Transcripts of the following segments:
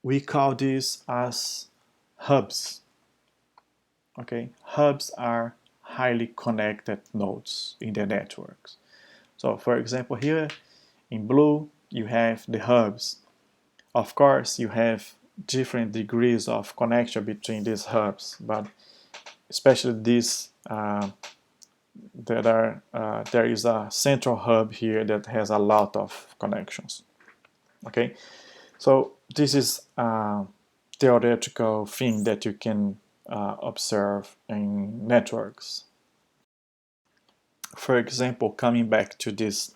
we call this as hubs. Okay, hubs are highly connected nodes in the networks. So for example, here in blue, you have the hubs. Of course, you have different degrees of connection between these hubs, but especially this, there is a central hub here that has a lot of connections. Okay, so this is a theoretical thing that you can observe in networks. For example, coming back to these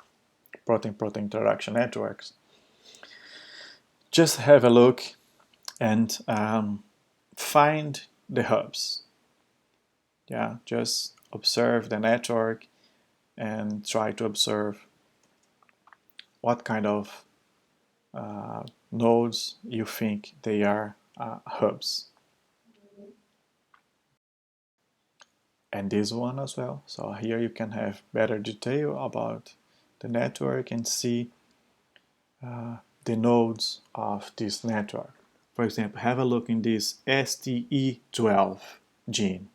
protein-protein interaction networks, just have a look and find the hubs. Yeah, just observe the network and try to observe what kind of nodes you think they are hubs. And this one as well. So here you can have better detail about the network and see the nodes of this network. For example, have a look in this STE12 gene.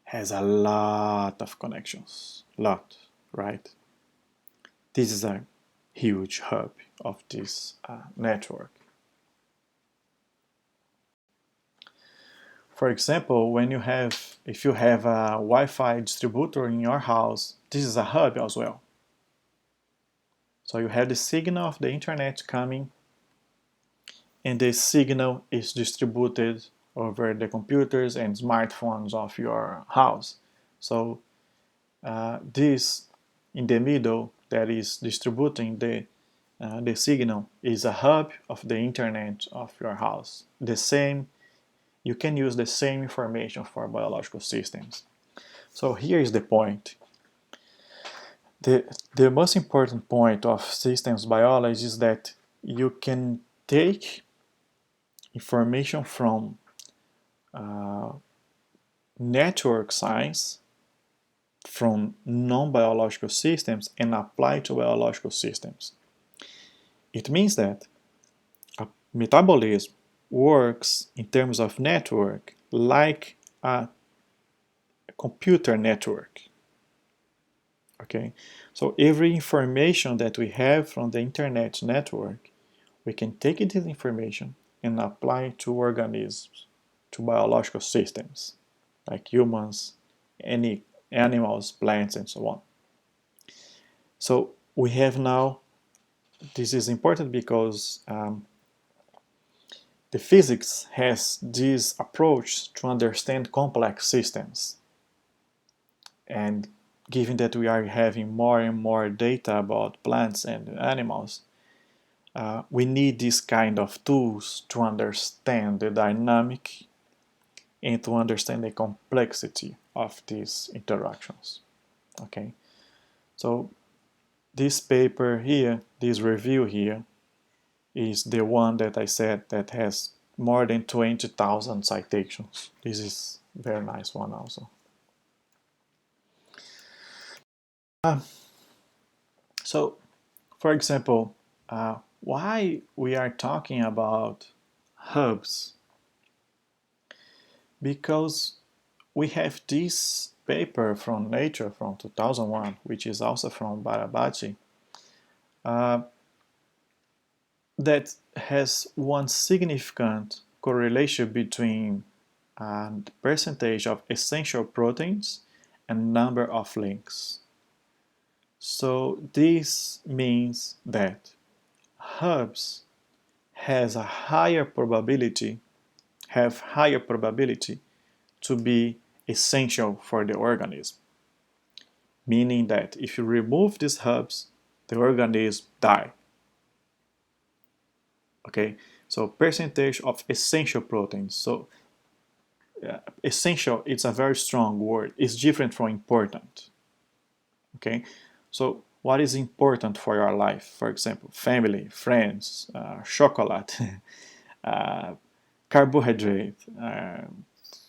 Has a lot of connections, right? This is a huge hub of this network. For example, if you have a Wi-Fi distributor in your house, this is a hub as well. So you have the signal of the internet coming, and the signal is distributed over the computers and smartphones of your house. So this in the middle that is distributing the signal is a hub of the internet of your house. The same, you can use the same information for biological systems. So here is the point. The most important point of systems biology is that you can take information from network science, from non-biological systems, and apply to biological systems. It means that metabolism works in terms of network like a computer network. Okay, so every information that we have from the internet network, we can take this information and apply it to organisms, to biological systems, like humans, any animals, plants, and so on. So we have now, this is important because the physics has this approach to understand complex systems. And given that we are having more and more data about plants and animals, we need this kind of tools to understand the dynamic and to understand the complexity of these interactions. Okay, so this paper here, this review here, is the one that I said that has more than 20,000 citations. This is a very nice one also. So, for example, why we are talking about hubs? Because we have this paper from Nature from 2001, which is also from Barabachi, that has one significant correlation between the percentage of essential proteins and number of links. So this means that hubs have higher probability to be essential for the organism. Meaning that if you remove these hubs, the organism die. Okay, so percentage of essential proteins. So essential, it's a very strong word. It's different from important. Okay, so what is important for your life? For example, family, friends, chocolate, carbohydrate,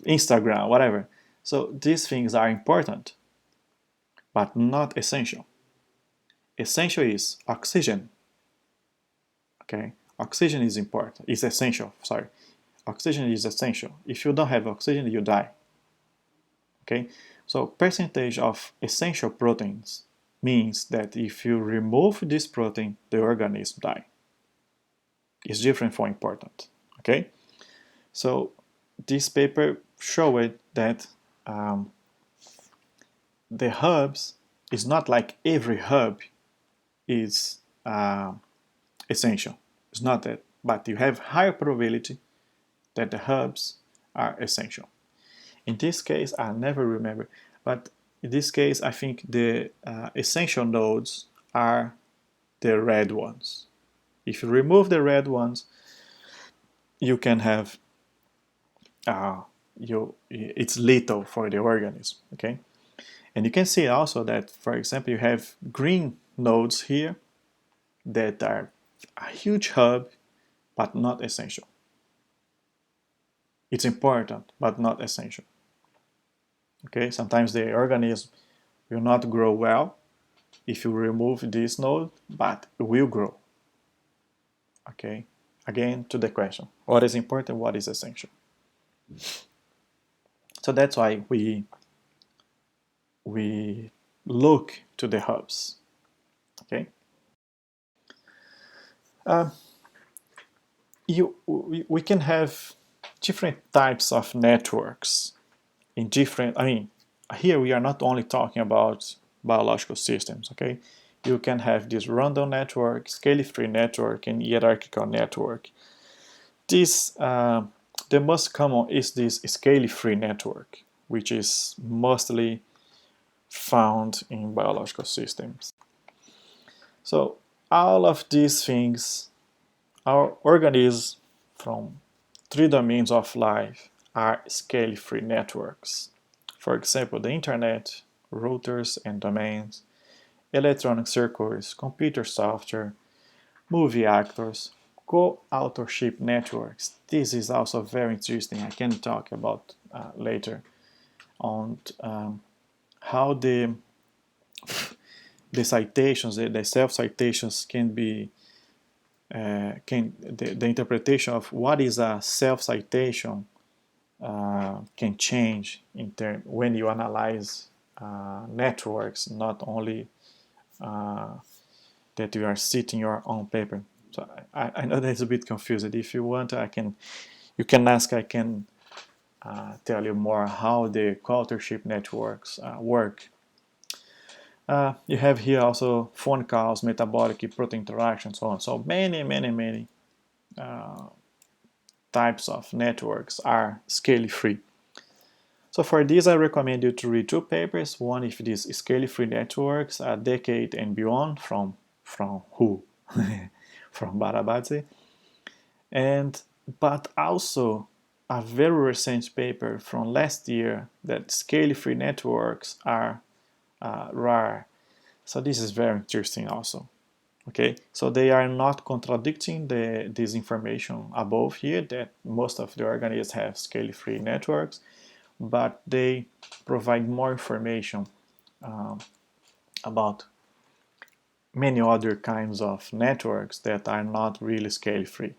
Instagram, whatever. So these things are important, but not essential. Essential is oxygen. Okay, Oxygen is important, is essential, sorry. Oxygen is essential. If you don't have oxygen, you die. Okay, so percentage of essential proteins means that if you remove this protein, the organism die. It's different from important. Okay, so this paper showed that the hubs is not like every hub is essential. It's not that, but you have higher probability that the hubs are essential. In this case, I never remember, but in this case, I think the essential nodes are the red ones. If you remove the red ones, you can have it's lethal for the organism. Okay, and you can see also that, for example, you have green nodes here that are a huge hub, but not essential. It's important, but not essential. Okay, sometimes the organism will not grow well if you remove this node, but it will grow. Okay, again to the question, what is important, what is essential? So that's why we look to the hubs. Okay, we can have different types of networks in different, here we are not only talking about biological systems. Okay, you can have this random network, scale-free network, and hierarchical network. This the most common is this scale-free network, which is mostly found in biological systems. So all of these things, our organisms from 3 domains of life are scale-free networks. For example, the internet, routers and domains, electronic circuits, computer software, movie actors, co-authorship networks. This is also very interesting. I can talk about later on how the citations, the self-citations can be the interpretation of what is a self-citation can change when you analyze networks, not only that you are citing your own paper. So I know that's a bit confusing. If you want, you can ask. I can tell you more how the co-authorship networks work. You have here also phone calls, metabolic, protein interactions, so on. So many types of networks are scale-free. So for this, I recommend you to read 2 papers. One is these scale-free networks, a decade and beyond, from who? From Barabadze. But also a very recent paper from last year that scale-free networks are rare. So this is very interesting also. Okay, so they are not contradicting this information above here that most of the organisms have scale-free networks, but they provide more information about many other kinds of networks that are not really scale-free.